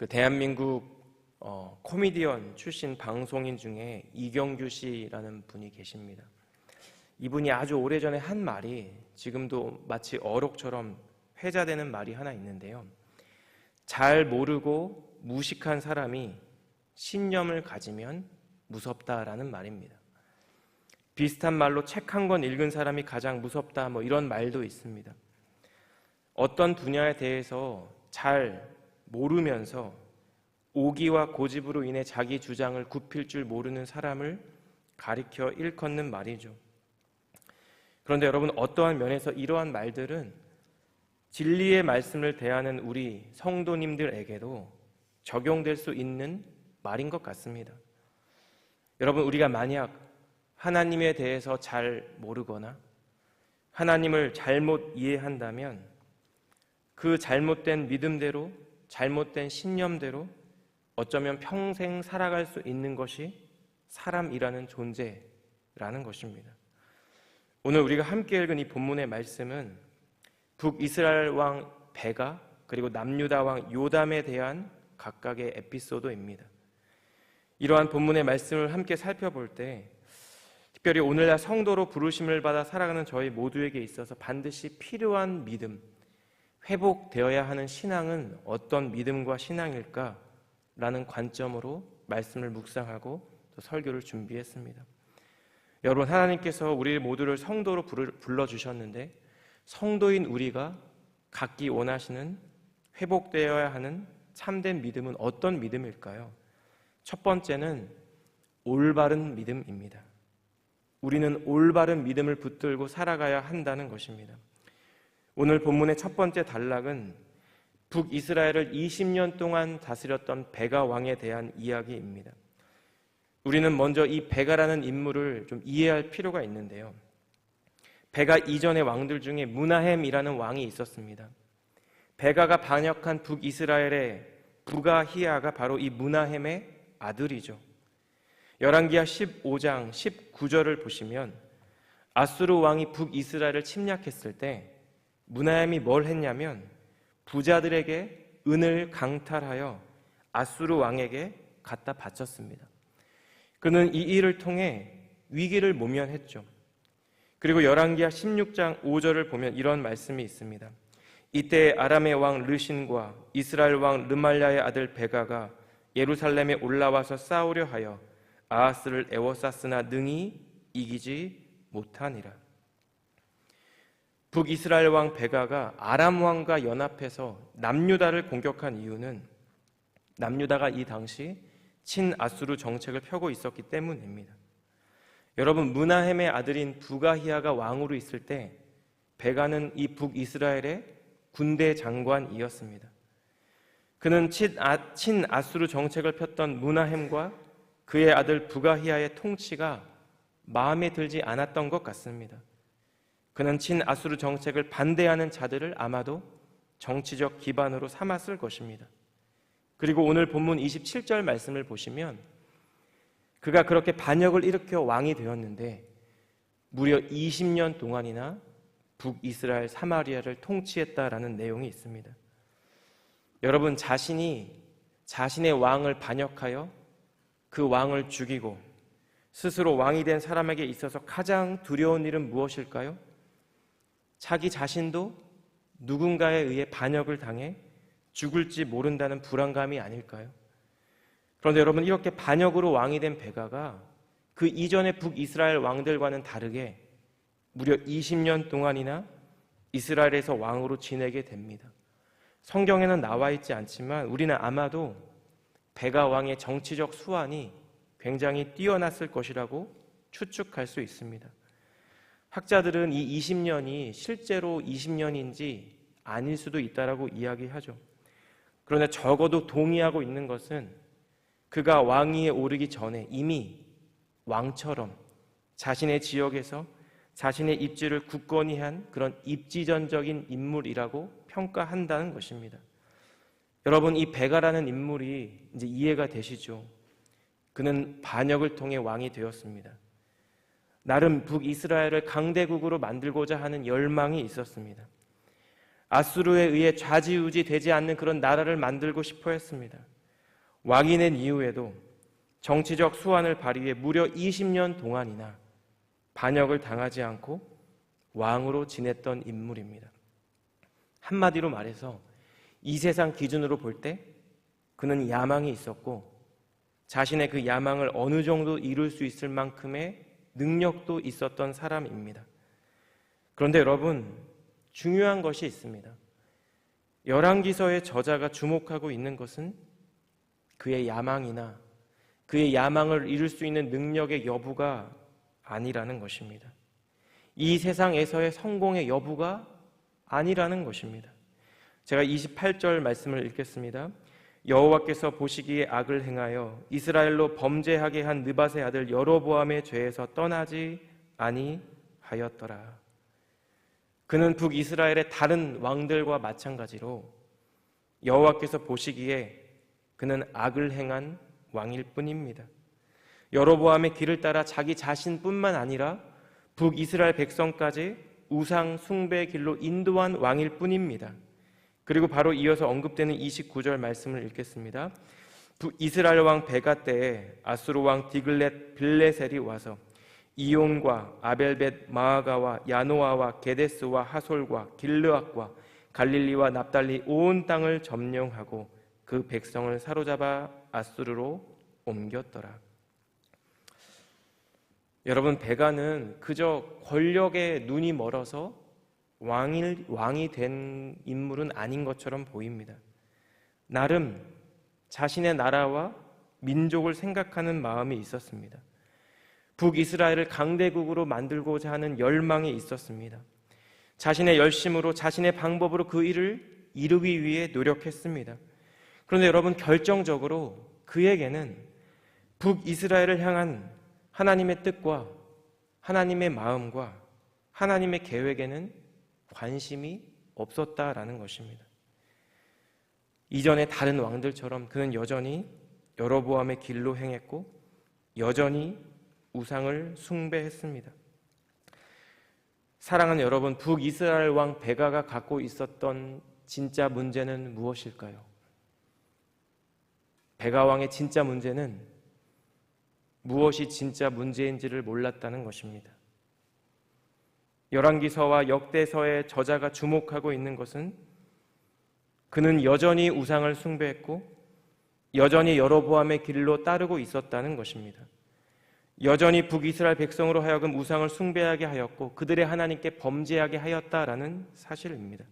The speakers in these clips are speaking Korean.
그 대한민국 코미디언 출신 방송인 중에 이경규 씨라는 분이 계십니다. 이분이 아주 오래전에 한 말이 지금도 마치 어록처럼 회자되는 말이 하나 있는데요. 잘 모르고 무식한 사람이 신념을 가지면 무섭다라는 말입니다. 비슷한 말로 책 한 권 읽은 사람이 가장 무섭다, 이런 말도 있습니다. 어떤 분야에 대해서 잘 모르면서 오기와 고집으로 인해 자기 주장을 굽힐 줄 모르는 사람을 가리켜 일컫는 말이죠. 그런데 여러분, 어떠한 면에서 이러한 말들은 진리의 말씀을 대하는 우리 성도님들에게도 적용될 수 있는 말인 것 같습니다. 여러분, 우리가 만약 하나님에 대해서 잘 모르거나 하나님을 잘못 이해한다면 그 잘못된 믿음대로, 잘못된 신념대로 어쩌면 평생 살아갈 수 있는 것이 사람이라는 존재라는 것입니다. 오늘 우리가 함께 읽은 이 본문의 말씀은 북이스라엘 왕 베가 그리고 남유다 왕 요담에 대한 각각의 에피소드입니다. 이러한 본문의 말씀을 함께 살펴볼 때 특별히 오늘날 성도로 부르심을 받아 살아가는 저희 모두에게 있어서 반드시 필요한 믿음, 회복되어야 하는 신앙은 어떤 믿음과 신앙일까? 라는 관점으로 말씀을 묵상하고 또 설교를 준비했습니다. 여러분, 하나님께서 우리 모두를 성도로 불러주셨는데 성도인 우리가 갖기 원하시는 회복되어야 하는 참된 믿음은 어떤 믿음일까요? 첫 번째는 올바른 믿음입니다. 우리는 올바른 믿음을 붙들고 살아가야 한다는 것입니다. 오늘 본문의 첫 번째 단락은 북이스라엘을 20년 동안 다스렸던 베가 왕에 대한 이야기입니다. 우리는 먼저 이 베가라는 인물을 좀 이해할 필요가 있는데요. 베가 이전의 왕들 중에 무나헴이라는 왕이 있었습니다. 베가가 반역한 북이스라엘의 부가히야가 바로 이 무나헴의 아들이죠. 열왕기하 15장 19절을 보시면 아수르 왕이 북이스라엘을 침략했을 때 무나헴이 뭘 했냐면 부자들에게 은을 강탈하여 아수르 왕에게 갖다 바쳤습니다. 그는 이 일을 통해 위기를 모면했죠. 그리고 열왕기하 16장 5절을 보면 이런 말씀이 있습니다. 이때 아람의 왕 르신과 이스라엘 왕 르말랴의 아들 베가가 예루살렘에 올라와서 싸우려 하여 아하스를 에워쌌으나 능히 이기지 못하니라. 북이스라엘 왕 베가가 아람 왕과 연합해서 남유다를 공격한 이유는 남유다가 이 당시 친아수르 정책을 펴고 있었기 때문입니다. 여러분, 무나헴의 아들인 부가히야가 왕으로 있을 때 베가는 이 북이스라엘의 군대 장관이었습니다. 그는 친아수르 정책을 폈던 무나헴과 그의 아들 부가히야의 통치가 마음에 들지 않았던 것 같습니다. 그는 친아수르 정책을 반대하는 자들을 아마도 정치적 기반으로 삼았을 것입니다. 그리고 오늘 본문 27절 말씀을 보시면 그가 그렇게 반역을 일으켜 왕이 되었는데 무려 20년 동안이나 북이스라엘 사마리아를 통치했다라는 내용이 있습니다. 여러분, 자신이 자신의 왕을 반역하여 그 왕을 죽이고 스스로 왕이 된 사람에게 있어서 가장 두려운 일은 무엇일까요? 자기 자신도 누군가에 의해 반역을 당해 죽을지 모른다는 불안감이 아닐까요? 그런데 여러분, 이렇게 반역으로 왕이 된 베가가 그 이전의 북이스라엘 왕들과는 다르게 무려 20년 동안이나 이스라엘에서 왕으로 지내게 됩니다. 성경에는 나와 있지 않지만 우리는 아마도 베가 왕의 정치적 수완이 굉장히 뛰어났을 것이라고 추측할 수 있습니다. 학자들은 이 20년이 실제로 20년인지 아닐 수도 있다라고 이야기하죠. 그러나 적어도 동의하고 있는 것은 그가 왕위에 오르기 전에 이미 왕처럼 자신의 지역에서 자신의 입지를 굳건히 한 그런 입지전적인 인물이라고 평가한다는 것입니다. 여러분, 이 베가라는 인물이 이제 이해가 되시죠? 그는 반역을 통해 왕이 되었습니다. 나름 북이스라엘을 강대국으로 만들고자 하는 열망이 있었습니다. 아수르에 의해 좌지우지 되지 않는 그런 나라를 만들고 싶어 했습니다. 왕이 된 이후에도 정치적 수완을 발휘해 무려 20년 동안이나 반역을 당하지 않고 왕으로 지냈던 인물입니다. 한마디로 말해서 이 세상 기준으로 볼 때 그는 야망이 있었고 자신의 그 야망을 어느 정도 이룰 수 있을 만큼의 능력도 있었던 사람입니다. 그런데 여러분, 중요한 것이 있습니다. 열왕기서의 저자가 주목하고 있는 것은 그의 야망이나 그의 야망을 이룰 수 있는 능력의 여부가 아니라는 것입니다. 이 세상에서의 성공의 여부가 아니라는 것입니다. 제가 28절 말씀을 읽겠습니다. 여호와께서 보시기에 악을 행하여 이스라엘로 범죄하게 한 느밧의 아들 여로보암의 죄에서 떠나지 아니하였더라. 그는 북이스라엘의 다른 왕들과 마찬가지로 여호와께서 보시기에 그는 악을 행한 왕일 뿐입니다. 여로보암의 길을 따라 자기 자신뿐만 아니라 북이스라엘 백성까지 우상 숭배의 길로 인도한 왕일 뿐입니다. 그리고 바로 이어서 언급되는 29절 말씀을 읽겠습니다. 이스라엘 왕 베가 때에 아수르 왕 디글렛 빌레셀이 와서 이온과 아벨벳 마아가와 야노아와 게데스와 하솔과 길르앗과 갈릴리와 납달리 온 땅을 점령하고 그 백성을 사로잡아 아수르로 옮겼더라. 여러분, 베가는 그저 권력에 눈이 멀어서 왕이 된 인물은 아닌 것처럼 보입니다. 나름 자신의 나라와 민족을 생각하는 마음이 있었습니다. 북이스라엘을 강대국으로 만들고자 하는 열망이 있었습니다. 자신의 열심으로 자신의 방법으로 그 일을 이루기 위해 노력했습니다. 그런데 여러분, 결정적으로 그에게는 북이스라엘을 향한 하나님의 뜻과 하나님의 마음과 하나님의 계획에는 관심이 없었다라는 것입니다. 이전의 다른 왕들처럼 그는 여전히 여로보암의 길로 행했고 여전히 우상을 숭배했습니다. 사랑하는 여러분, 북이스라엘 왕 베가가 갖고 있었던 진짜 문제는 무엇일까요? 베가 왕의 진짜 문제는 무엇이 진짜 문제인지를 몰랐다는 것입니다. 열왕기서와 역대서의 저자가 주목하고 있는 것은 그는 여전히 우상을 숭배했고 여전히 여로보암의 길로 따르고 있었다는 것입니다. 여전히 북이스라엘 백성으로 하여금 우상을 숭배하게 하였고 그들의 하나님께 범죄하게 하였다라는 사실입니다.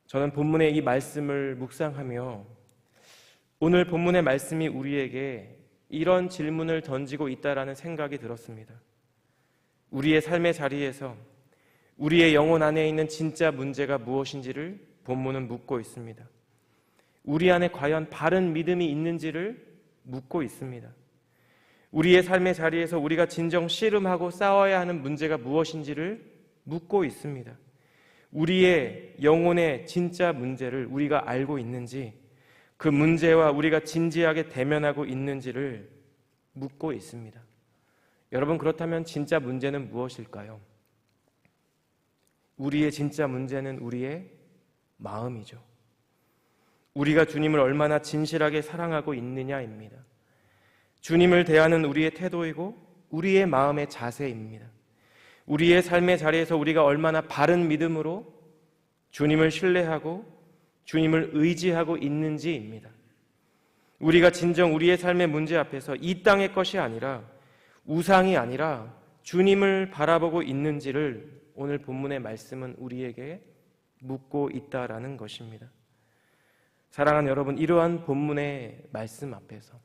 저는 본문의 이 말씀을 묵상하며 오늘 본문의 말씀이 우리에게 이런 질문을 던지고 있다라는 생각이 들었습니다. 우리의 삶의 자리에서 우리의 영혼 안에 있는 진짜 문제가 무엇인지를 본문은 묻고 있습니다. 우리 안에 과연 바른 믿음이 있는지를 묻고 있습니다. 우리의 삶의 자리에서 우리가 진정 씨름하고 싸워야 하는 문제가 무엇인지를 묻고 있습니다. 우리의 영혼의 진짜 문제를 우리가 알고 있는지, 그 문제와 우리가 진지하게 대면하고 있는지를 묻고 있습니다. 여러분, 그렇다면 진짜 문제는 무엇일까요? 우리의 진짜 문제는 우리의 마음이죠. 우리가 주님을 얼마나 진실하게 사랑하고 있느냐입니다. 주님을 대하는 우리의 태도이고 우리의 마음의 자세입니다. 우리의 삶의 자리에서 우리가 얼마나 바른 믿음으로 주님을 신뢰하고 주님을 의지하고 있는지입니다. 우리가 진정 우리의 삶의 문제 앞에서 이 땅의 것이 아니라 우상이 아니라 주님을 바라보고 있는지를 오늘 본문의 말씀은 우리에게 묻고 있다라는 것입니다. 사랑하는 여러분, 이러한 본문의 말씀 앞에서,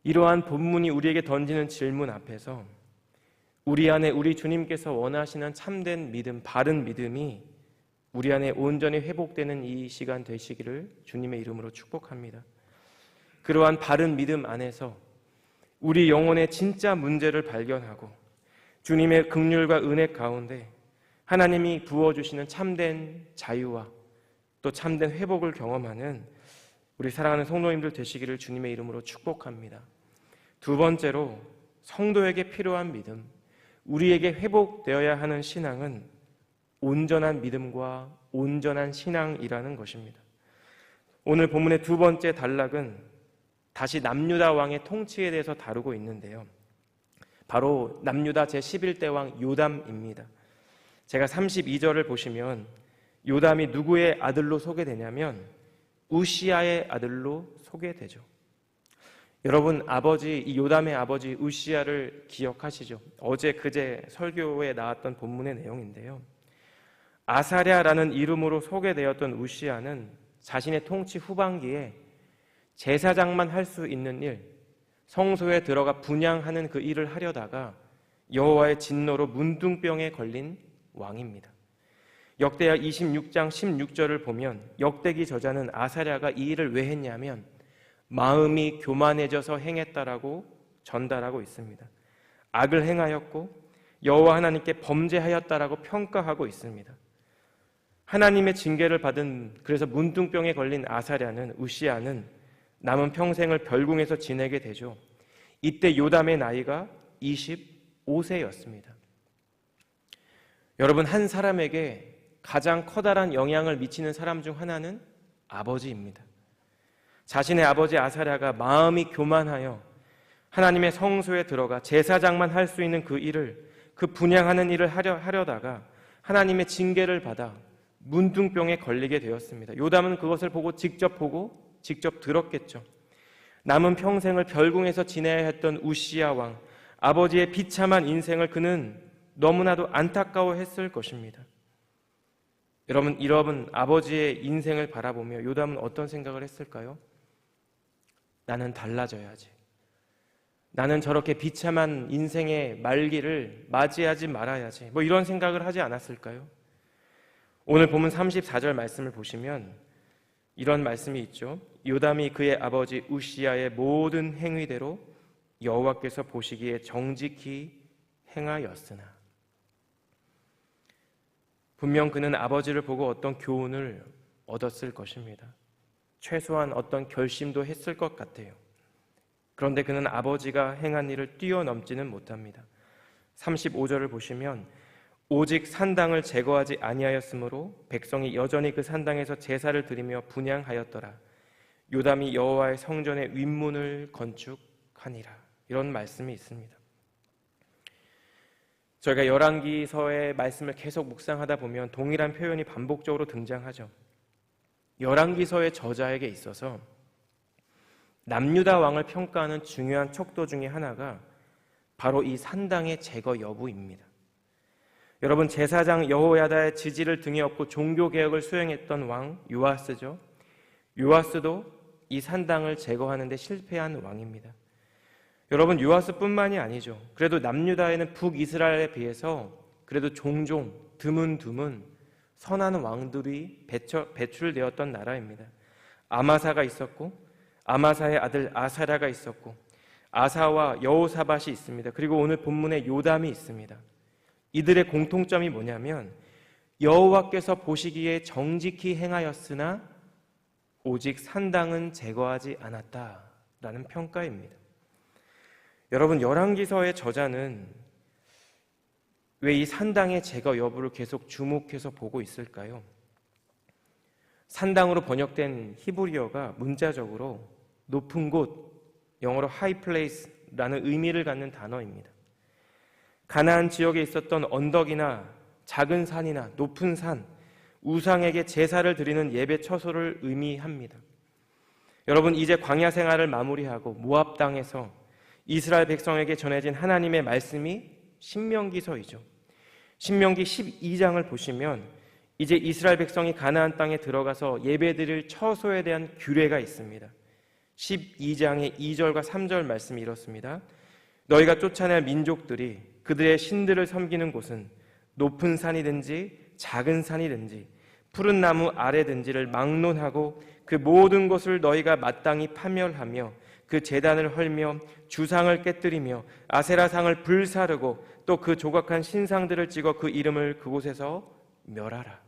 이러한 본문이 우리에게 던지는 질문 앞에서 우리 안에 우리 주님께서 원하시는 참된 믿음, 바른 믿음이 우리 안에 온전히 회복되는 이 시간 되시기를 주님의 이름으로 축복합니다. 그러한 바른 믿음 안에서 우리 영혼의 진짜 문제를 발견하고 주님의 긍휼과 은혜 가운데 하나님이 부어주시는 참된 자유와 또 참된 회복을 경험하는 우리 사랑하는 성도님들 되시기를 주님의 이름으로 축복합니다. 두 번째로, 성도에게 필요한 믿음, 우리에게 회복되어야 하는 신앙은 온전한 믿음과 온전한 신앙이라는 것입니다. 오늘 본문의 두 번째 단락은 다시 남유다 왕의 통치에 대해서 다루고 있는데요. 바로 남유다 제11대 왕 요담입니다. 제가 32절을 보시면 요담이 누구의 아들로 소개되냐면 우시야의 아들로 소개되죠. 여러분, 이 요담의 아버지 우시야를 기억하시죠? 어제 그제 설교에 나왔던 본문의 내용인데요. 아사랴라는 이름으로 소개되었던 우시야는 자신의 통치 후반기에 제사장만 할 수 있는 일, 성소에 들어가 분향하는 그 일을 하려다가 여호와의 진노로 문둥병에 걸린 왕입니다. 역대하 26장 16절을 보면 역대기 저자는 아사랴가 이 일을 왜 했냐면 마음이 교만해져서 행했다라고 전달하고 있습니다. 악을 행하였고 여호와 하나님께 범죄하였다라고 평가하고 있습니다. 하나님의 징계를 받은, 그래서 문둥병에 걸린 아사랴는, 우시야는 남은 평생을 별궁에서 지내게 되죠. 이때 요담의 나이가 25세였습니다. 여러분, 한 사람에게 가장 커다란 영향을 미치는 사람 중 하나는 아버지입니다. 자신의 아버지 아사랴가 마음이 교만하여 하나님의 성소에 들어가 제사장만 할 수 있는 그 일을, 그 분향하는 일을 하려다가 하나님의 징계를 받아 문둥병에 걸리게 되었습니다. 요담은 그것을 보고 직접 들었겠죠. 남은 평생을 별궁에서 지내야 했던 우시야 왕, 아버지의 비참한 인생을 그는 너무나도 안타까워했을 것입니다. 여러분 아버지의 인생을 바라보며 요담은 어떤 생각을 했을까요? 나는 달라져야지. 나는 저렇게 비참한 인생의 말기를 맞이하지 말아야지. 이런 생각을 하지 않았을까요? 오늘 본문 34절 말씀을 보시면 이런 말씀이 있죠. 요담이 그의 아버지 우시야의 모든 행위대로 여호와께서 보시기에 정직히 행하였으나. 분명 그는 아버지를 보고 어떤 교훈을 얻었을 것입니다. 최소한 어떤 결심도 했을 것 같아요. 그런데 그는 아버지가 행한 일을 뛰어넘지는 못합니다. 35절을 보시면 오직 산당을 제거하지 아니하였으므로 백성이 여전히 그 산당에서 제사를 드리며 분향하였더라. 요담이 여호와의 성전의 윗문을 건축하니라. 이런 말씀이 있습니다. 저희가 열왕기서의 말씀을 계속 묵상하다 보면 동일한 표현이 반복적으로 등장하죠. 열왕기서의 저자에게 있어서 남유다 왕을 평가하는 중요한 척도 중에 하나가 바로 이 산당의 제거 여부입니다. 여러분, 제사장 여호야다의 지지를 등에 업고 종교개혁을 수행했던 왕 요아스죠. 요아스도 이 산당을 제거하는 데 실패한 왕입니다. 여러분, 요아스뿐만이 아니죠. 그래도 남유다에는 북이스라엘에 비해서 그래도 종종 드문드문 선한 왕들이 배출되었던 나라입니다. 아마사가 있었고 아마사의 아들 아사랴가 있었고 아사와 여호사밧이 있습니다. 그리고 오늘 본문에 요담이 있습니다. 이들의 공통점이 뭐냐면 여호와께서 보시기에 정직히 행하였으나 오직 산당은 제거하지 않았다라는 평가입니다. 여러분, 열왕기서의 저자는 왜 이 산당의 제거 여부를 계속 주목해서 보고 있을까요? 산당으로 번역된 히브리어가 문자적으로 높은 곳, 영어로 high place라는 의미를 갖는 단어입니다. 가나안 지역에 있었던 언덕이나 작은 산이나 높은 산, 우상에게 제사를 드리는 예배 처소를 의미합니다. 여러분, 이제 광야 생활을 마무리하고 모압 땅에서 이스라엘 백성에게 전해진 하나님의 말씀이 신명기서이죠. 신명기 12장을 보시면 이제 이스라엘 백성이 가나안 땅에 들어가서 예배드릴 처소에 대한 규례가 있습니다. 12장의 2절과 3절 말씀이 이렇습니다. 너희가 쫓아낼 민족들이 그들의 신들을 섬기는 곳은 높은 산이든지 작은 산이든지 푸른 나무 아래든지를 막론하고 그 모든 것을 너희가 마땅히 파멸하며 그 제단을 헐며 주상을 깨뜨리며 아세라상을 불사르고 또 그 조각한 신상들을 찍어 그 이름을 그곳에서 멸하라.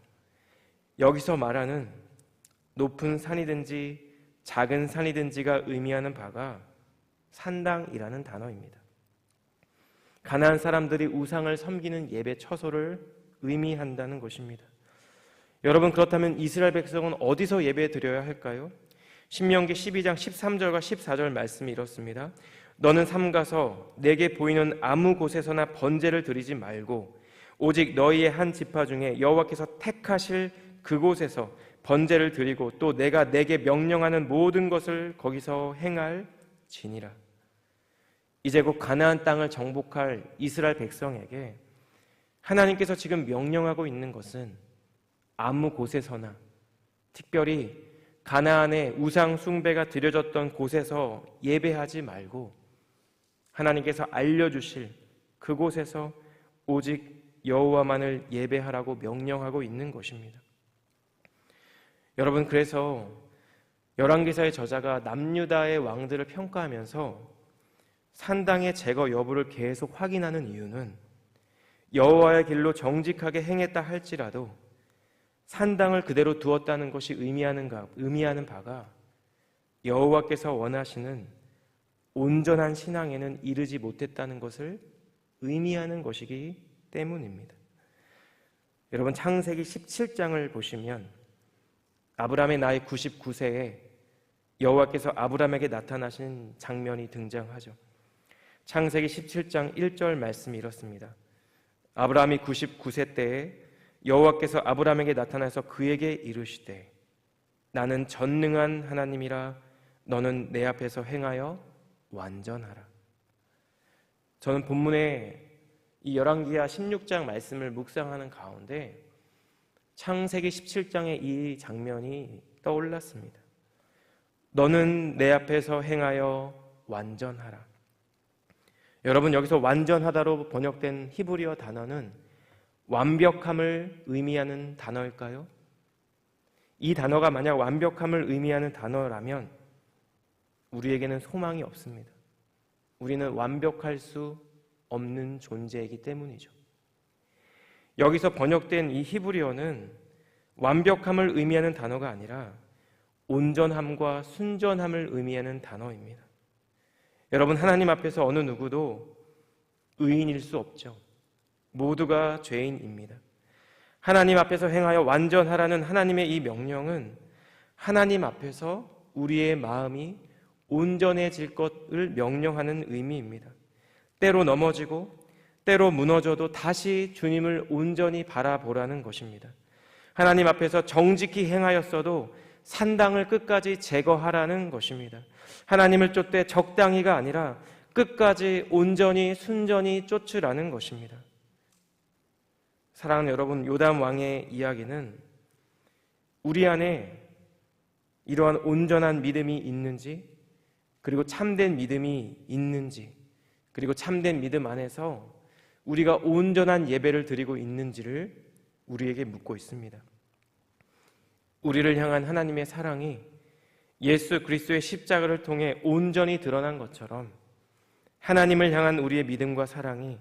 여기서 말하는 높은 산이든지 작은 산이든지가 의미하는 바가 산당이라는 단어입니다. 가나안 사람들이 우상을 섬기는 예배 처소를 의미한다는 것입니다. 여러분, 그렇다면 이스라엘 백성은 어디서 예배 드려야 할까요? 신명기 12장 13절과 14절 말씀이 이렇습니다. 너는 삼가서 내게 보이는 아무 곳에서나 번제를 드리지 말고 오직 너희의 한 지파 중에 여호와께서 택하실 그곳에서 번제를 드리고 또 내가 내게 명령하는 모든 것을 거기서 행할지니라. 이제 곧 가나안 땅을 정복할 이스라엘 백성에게 하나님께서 지금 명령하고 있는 것은 아무 곳에서나, 특별히 가나안의 우상 숭배가 드려졌던 곳에서 예배하지 말고 하나님께서 알려주실 그곳에서 오직 여호와만을 예배하라고 명령하고 있는 것입니다. 여러분, 그래서 열왕기사의 저자가 남유다의 왕들을 평가하면서 산당의 제거 여부를 계속 확인하는 이유는 여호와의 길로 정직하게 행했다 할지라도 산당을 그대로 두었다는 것이 의미하는 바가 여호와께서 원하시는 온전한 신앙에는 이르지 못했다는 것을 의미하는 것이기 때문입니다. 여러분, 창세기 17장을 보시면 아브라함의 나이 99세에 여호와께서 아브라함에게 나타나신 장면이 등장하죠. 창세기 17장 1절 말씀이 이렇습니다. 아브라함이 99세 때에 여호와께서 아브라함에게 나타나서 그에게 이르시되 나는 전능한 하나님이라 너는 내 앞에서 행하여 완전하라. 저는 본문에 이 열왕기하 16장 말씀을 묵상하는 가운데 창세기 17장의 이 장면이 떠올랐습니다. 너는 내 앞에서 행하여 완전하라. 여러분, 여기서 완전하다로 번역된 히브리어 단어는 완벽함을 의미하는 단어일까요? 이 단어가 만약 완벽함을 의미하는 단어라면 우리에게는 소망이 없습니다. 우리는 완벽할 수 없는 존재이기 때문이죠. 여기서 번역된 이 히브리어는 완벽함을 의미하는 단어가 아니라 온전함과 순전함을 의미하는 단어입니다. 여러분, 하나님 앞에서 어느 누구도 의인일 수 없죠. 모두가 죄인입니다. 하나님 앞에서 행하여 완전하라는 하나님의 이 명령은 하나님 앞에서 우리의 마음이 온전해질 것을 명령하는 의미입니다. 때로 넘어지고 때로 무너져도 다시 주님을 온전히 바라보라는 것입니다. 하나님 앞에서 정직히 행하였어도 산당을 끝까지 제거하라는 것입니다. 하나님을 쫓되 적당히가 아니라 끝까지 온전히 순전히 쫓으라는 것입니다. 사랑하는 여러분, 요담 왕의 이야기는 우리 안에 이러한 온전한 믿음이 있는지, 그리고 참된 믿음이 있는지, 그리고 참된 믿음 안에서 우리가 온전한 예배를 드리고 있는지를 우리에게 묻고 있습니다. 우리를 향한 하나님의 사랑이 예수 그리스도의 십자가를 통해 온전히 드러난 것처럼 하나님을 향한 우리의 믿음과 사랑이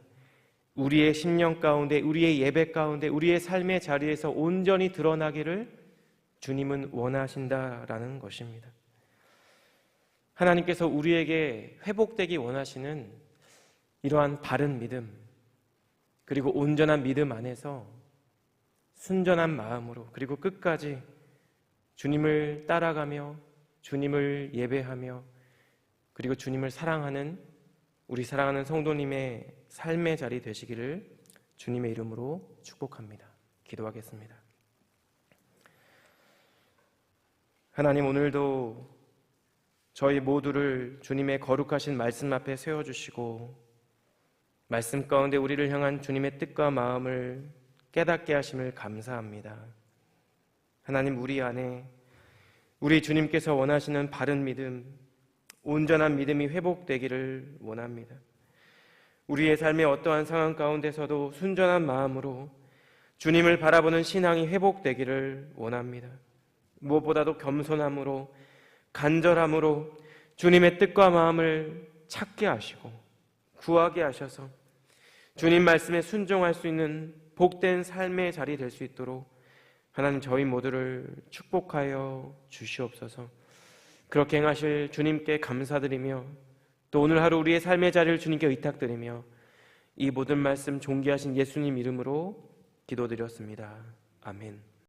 우리의 심령 가운데, 우리의 예배 가운데, 우리의 삶의 자리에서 온전히 드러나기를 주님은 원하신다라는 것입니다. 하나님께서 우리에게 회복되기 원하시는 이러한 바른 믿음, 그리고 온전한 믿음 안에서 순전한 마음으로, 그리고 끝까지 주님을 따라가며 주님을 예배하며 그리고 주님을 사랑하는 우리 사랑하는 성도님의 삶의 자리 되시기를 주님의 이름으로 축복합니다. 기도하겠습니다. 하나님, 오늘도 저희 모두를 주님의 거룩하신 말씀 앞에 세워주시고 말씀 가운데 우리를 향한 주님의 뜻과 마음을 깨닫게 하심을 감사합니다. 하나님, 우리 안에 우리 주님께서 원하시는 바른 믿음, 온전한 믿음이 회복되기를 원합니다. 우리의 삶의 어떠한 상황 가운데서도 순전한 마음으로 주님을 바라보는 신앙이 회복되기를 원합니다. 무엇보다도 겸손함으로, 간절함으로 주님의 뜻과 마음을 찾게 하시고 구하게 하셔서 주님 말씀에 순종할 수 있는 복된 삶의 자리 될 수 있도록 하나님, 저희 모두를 축복하여 주시옵소서. 그렇게 행하실 주님께 감사드리며 또 오늘 하루 우리의 삶의 자리를 주님께 의탁드리며 이 모든 말씀 존귀하신 예수님 이름으로 기도드렸습니다. 아멘.